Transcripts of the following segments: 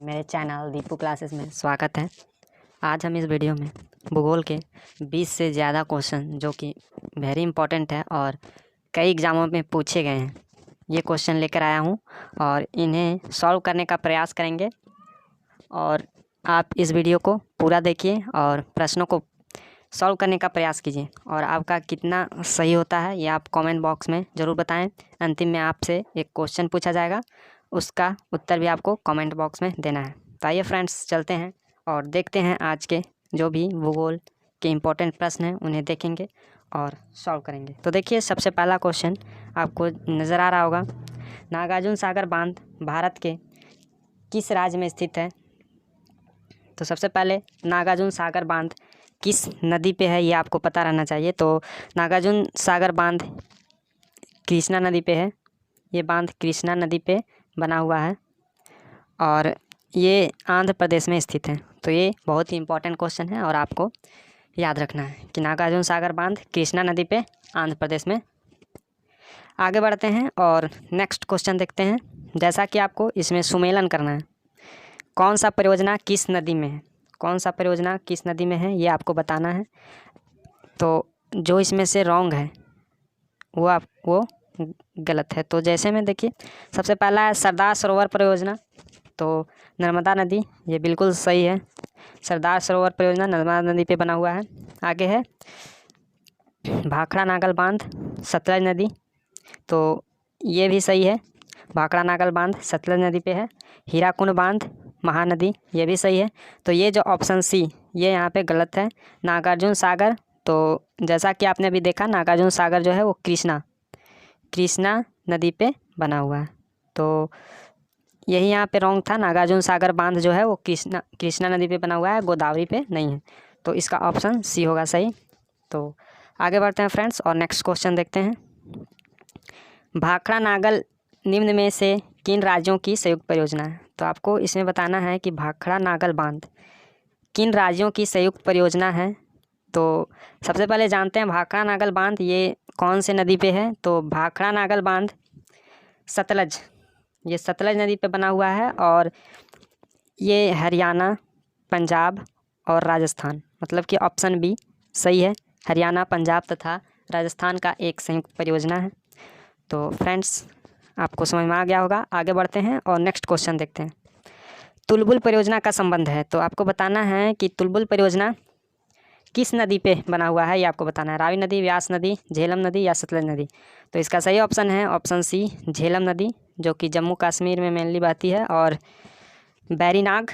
मेरे channel Deepu classes में स्वागत है। आज हम इस वीडियो में भूगोल के 20 से ज़्यादा क्वेश्चन जो कि वेरी इंपॉर्टेंट है और कई एग्ज़ामों में पूछे गए हैं, ये क्वेश्चन लेकर आया हूँ और इन्हें सॉल्व करने का प्रयास करेंगे। और आप इस वीडियो को पूरा देखिए और प्रश्नों को सॉल्व करने का प्रयास कीजिए और आपका कितना सही होता है ये आप कमेंट बॉक्स में ज़रूर बताएं। अंतिम में आपसे एक क्वेश्चन पूछा जाएगा, उसका उत्तर भी आपको कमेंट बॉक्स में देना है। तो आइए फ्रेंड्स, चलते हैं और देखते हैं आज के जो भी भूगोल के इम्पोर्टेंट प्रश्न हैं उन्हें देखेंगे और सॉल्व करेंगे। तो देखिए, सबसे पहला क्वेश्चन आपको नज़र आ रहा होगा, नागार्जुन सागर बांध भारत के किस राज्य में स्थित है? तो सबसे पहले नागार्जुन सागर बांध किस नदी पे है ये आपको पता रहना चाहिए। तो नागार्जुन सागर बांध कृष्णा नदी पे है। ये बांध कृष्णा नदी पे बना हुआ है और ये आंध्र प्रदेश में स्थित है। तो ये बहुत ही इम्पोर्टेंट क्वेश्चन है और आपको याद रखना है कि नागार्जुन सागर बांध कृष्णा नदी पे आंध्र प्रदेश में। आगे बढ़ते हैं और नेक्स्ट क्वेश्चन देखते हैं। जैसा कि आपको इसमें सुमेलन करना है, कौन सा परियोजना किस नदी में है, कौन सा परियोजना किस नदी में है ये आपको बताना है। तो जो इसमें से रॉन्ग है वो गलत है। तो जैसे में देखिए, सबसे पहला है सरदार सरोवर परियोजना, तो नर्मदा नदी, ये बिल्कुल सही है। सरदार सरोवर परियोजना नर्मदा नदी पे बना हुआ है। आगे है भाखड़ा नागल बांध सतलज नदी, तो ये भी सही है। भाखड़ा नागल बांध सतलज नदी पे है। हीराकुंड बांध महानदी, ये भी सही है। तो ये जो ऑप्शन सी ये यहाँ पे गलत है। नागार्जुन सागर, तो जैसा कि आपने अभी देखा, नागार्जुन सागर जो है वो कृष्णा नदी पे बना हुआ है। तो यही यहाँ पे रॉन्ग था। नागार्जुन सागर बांध जो है वो कृष्णा नदी पे बना हुआ है, गोदावरी पे नहीं है। तो इसका ऑप्शन सी होगा सही। तो आगे बढ़ते हैं फ्रेंड्स और नेक्स्ट क्वेश्चन देखते हैं। भाखड़ा नागल निम्न में से किन राज्यों की संयुक्त परियोजना है? तो आपको इसमें बताना है कि भाखड़ा नागल बांध किन राज्यों की संयुक्त परियोजना है। तो सबसे पहले जानते हैं भाखड़ा नागल बांध ये कौन से नदी पे है। तो भाखड़ा नागल बांध सतलज, ये सतलज नदी पे बना हुआ है और ये हरियाणा, पंजाब और राजस्थान, मतलब कि ऑप्शन बी सही है। हरियाणा, पंजाब तथा राजस्थान का एक संयुक्त परियोजना है। तो फ्रेंड्स, आपको समझ में आ गया होगा। आगे बढ़ते हैं और नेक्स्ट क्वेश्चन देखते हैं। तुलबुल परियोजना का संबंध है, तो आपको बताना है कि तुलबुल परियोजना किस नदी पे बना हुआ है ये आपको बताना है। रावी नदी, व्यास नदी, झेलम नदी या सतलज नदी। तो इसका सही ऑप्शन है ऑप्शन सी झेलम नदी, जो कि जम्मू कश्मीर में मेनली बहती है और बैरीनाग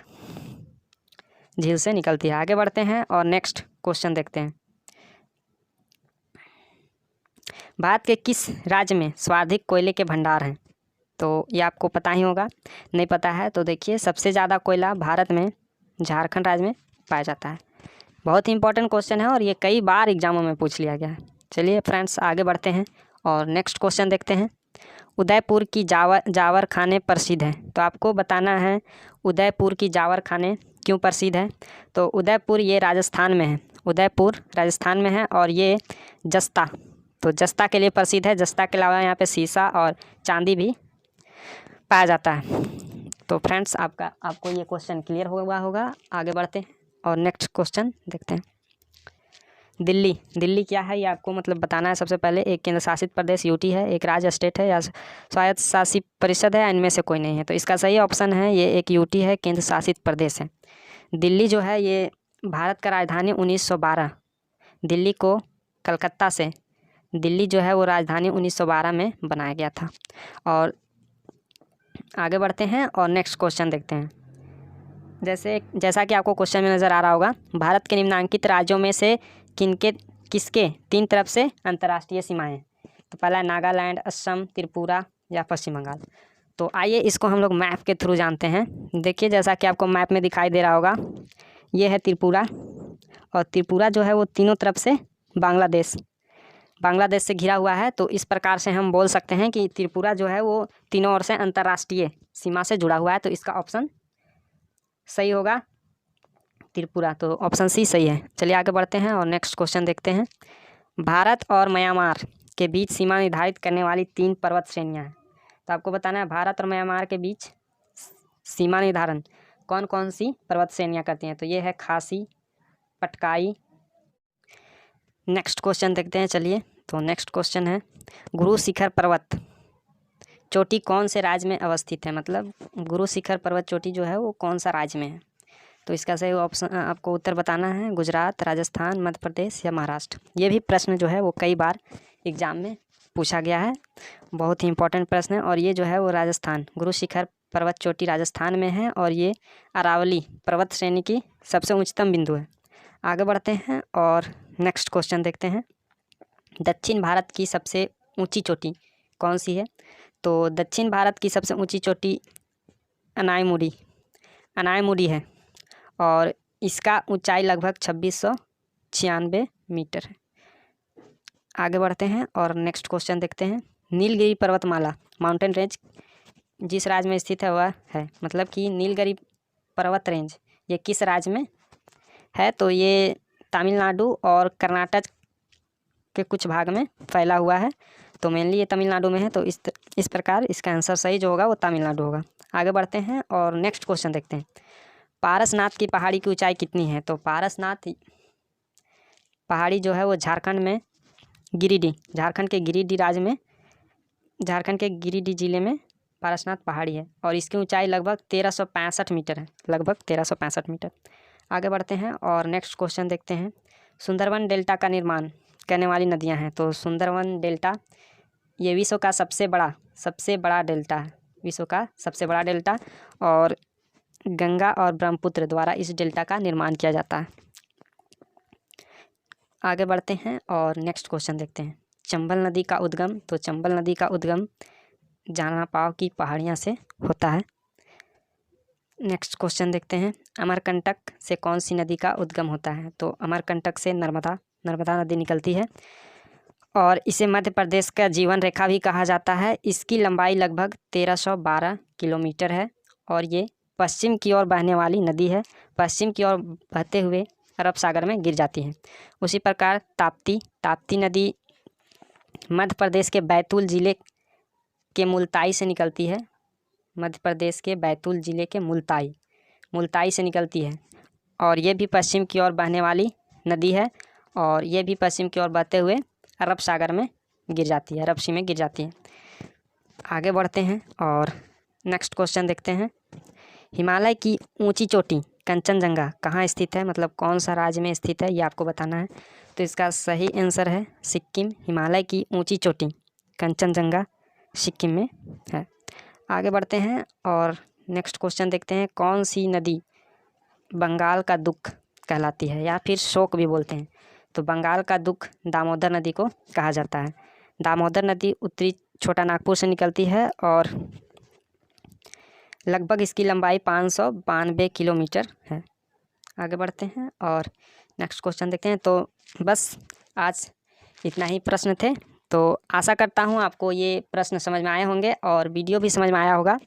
झील से निकलती है। आगे बढ़ते हैं और नेक्स्ट क्वेश्चन देखते हैं। भारत के किस राज्य में सर्वाधिक कोयले के भंडार हैं? तो ये आपको पता ही होगा। नहीं पता है तो देखिए, सबसे ज़्यादा कोयला भारत में झारखंड राज्य में पाया जाता है। बहुत ही इंपॉर्टेंट क्वेश्चन है और ये कई बार एग्जामों में पूछ लिया गया है। चलिए फ्रेंड्स, आगे बढ़ते हैं और नेक्स्ट क्वेश्चन देखते हैं। उदयपुर की जावर खाने प्रसिद्ध हैं, तो आपको बताना है उदयपुर की जावर खाने क्यों प्रसिद्ध है। तो उदयपुर ये राजस्थान में है, उदयपुर राजस्थान में है और ये जस्ता, तो जस्ता के लिए प्रसिद्ध है। जस्ता के अलावा यहाँ पे सीसा और चांदी भी पाया जाता है। तो फ्रेंड्स, आपको ये क्वेश्चन क्लियर हुआ होगा। आगे बढ़ते हैं और नेक्स्ट क्वेश्चन देखते हैं। दिल्ली क्या है ये आपको मतलब बताना है। सबसे पहले एक केंद्र शासित प्रदेश यूटी है, एक राज्य स्टेट है या स्वायत्त शासित परिषद है, इनमें से कोई नहीं है। तो इसका सही ऑप्शन है ये एक यूटी है, केंद्र शासित प्रदेश है। दिल्ली जो है ये भारत का राजधानी 1912, दिल्ली को कलकत्ता से दिल्ली जो है वो राजधानी 1912 में बनाया गया था। और आगे बढ़ते हैं और नेक्स्ट क्वेश्चन देखते हैं। जैसा कि आपको क्वेश्चन में नज़र आ रहा होगा, भारत के निम्नांकित राज्यों में से किसके 3 तरफ से अंतर्राष्ट्रीय सीमाएं हैं? तो पहला है नागालैंड, असम, त्रिपुरा या पश्चिम बंगाल। तो आइए इसको हम लोग मैप के थ्रू जानते हैं। देखिए, जैसा कि आपको मैप में दिखाई दे रहा होगा, ये है त्रिपुरा और त्रिपुरा जो है वो तीनों तरफ से बांग्लादेश से घिरा हुआ है। तो इस प्रकार से हम बोल सकते हैं कि त्रिपुरा जो है वो तीनों ओर से अंतर्राष्ट्रीय सीमा से जुड़ा हुआ है। तो इसका ऑप्शन सही होगा त्रिपुरा, तो ऑप्शन सी सही है। चलिए आगे बढ़ते हैं और नेक्स्ट क्वेश्चन देखते हैं। भारत और म्यांमार के बीच सीमा निर्धारित करने वाली 3 पर्वत श्रेणियाँ हैं। तो आपको बताना है भारत और म्यांमार के बीच सीमा निर्धारण। कौन कौन सी पर्वत श्रेणियाँ करती हैं? तो ये है खासी, पटकाई। नेक्स्ट क्वेश्चन देखते हैं चलिए। तो नेक्स्ट क्वेश्चन है गुरु शिखर पर्वत चोटी कौन से राज्य में अवस्थित है? मतलब गुरु शिखर पर्वत चोटी जो है वो कौन सा राज्य में है? तो इसका सही ऑप्शन आपको उत्तर बताना है गुजरात, राजस्थान, मध्य प्रदेश या महाराष्ट्र। ये भी प्रश्न जो है वो कई बार एग्जाम में पूछा गया है, बहुत ही इंपॉर्टेंट प्रश्न है। और ये जो है वो राजस्थान, गुरु शिखर पर्वत चोटी राजस्थान में है और ये अरावली पर्वत श्रेणी की सबसे उच्चतम बिंदु है। आगे बढ़ते हैं और नेक्स्ट क्वेश्चन देखते हैं। दक्षिण भारत की सबसे ऊंची चोटी कौन सी है? तो दक्षिण भारत की सबसे ऊंची चोटी अनायमुडी है और इसका ऊंचाई लगभग 2696 मीटर है। आगे बढ़ते हैं और नेक्स्ट क्वेश्चन देखते हैं। नीलगिरी पर्वतमाला माउंटेन रेंज जिस राज्य में स्थित है वह है, मतलब कि नीलगिरी पर्वत रेंज ये किस राज्य में है? तो ये तमिलनाडु और कर्नाटक के कुछ भाग में फैला हुआ है, तो मेनली ये तमिलनाडु में है। तो इस प्रकार इसका आंसर सही जो होगा वो तमिलनाडु होगा। आगे बढ़ते हैं और नेक्स्ट क्वेश्चन देखते हैं। पारसनाथ की पहाड़ी की ऊंचाई कितनी है? तो पारसनाथ पहाड़ी जो है वो झारखंड के गिरिडीह जिले में पारसनाथ पहाड़ी है और इसकी ऊंचाई लगभग 1365 मीटर है, लगभग 1365 मीटर। आगे बढ़ते हैं और नेक्स्ट क्वेश्चन देखते हैं। सुंदरवन डेल्टा का निर्माण करने वाली नदियां हैं। तो सुंदरवन डेल्टा ये विश्व का सबसे बड़ा डेल्टा है, विश्व का सबसे बड़ा डेल्टा, और गंगा और ब्रह्मपुत्र द्वारा इस डेल्टा का निर्माण किया जाता है। आगे बढ़ते हैं और नेक्स्ट क्वेश्चन देखते हैं। चंबल नदी का उद्गम, तो चंबल नदी का उद्गम जानापाव की पहाड़ियाँ से होता है। नेक्स्ट क्वेश्चन देखते हैं। अमरकंटक से कौन सी नदी का उद्गम होता है? तो अमरकंटक से नर्मदा नदी निकलती है और इसे मध्य प्रदेश का जीवन रेखा भी कहा जाता है। इसकी लंबाई लगभग 1312 किलोमीटर है और ये पश्चिम की ओर बहने वाली नदी है, पश्चिम की ओर बहते हुए अरब सागर में गिर जाती है। उसी प्रकार ताप्ती नदी मध्य प्रदेश के बैतूल जिले के मुल्ताई से निकलती है, मध्य प्रदेश के बैतूल जिले के मुल्ताई से निकलती है और ये भी पश्चिम की ओर बहने वाली नदी है और ये भी पश्चिम की ओर बहते हुए अरब सागर में गिर जाती है, अरब सी में गिर जाती है। आगे बढ़ते हैं और नेक्स्ट क्वेश्चन देखते हैं। हिमालय की ऊंची चोटी कंचनजंगा कहाँ स्थित है? मतलब कौन सा राज्य में स्थित है ये आपको बताना है। तो इसका सही आंसर है सिक्किम। हिमालय की ऊंची चोटी कंचनजंगा सिक्किम में है। आगे बढ़ते हैं और नेक्स्ट क्वेश्चन देखते हैं। कौन सी नदी बंगाल का दुख कहलाती है या फिर शोक भी बोलते हैं? तो बंगाल का दुख दामोदर नदी को कहा जाता है। दामोदर नदी उत्तरी छोटा नागपुर से निकलती है और लगभग इसकी लंबाई 592 किलोमीटर है। आगे बढ़ते हैं और नेक्स्ट क्वेश्चन देखते हैं। तो बस आज इतना ही प्रश्न थे। तो आशा करता हूँ आपको ये प्रश्न समझ में आए होंगे और वीडियो भी समझ में आया होगा।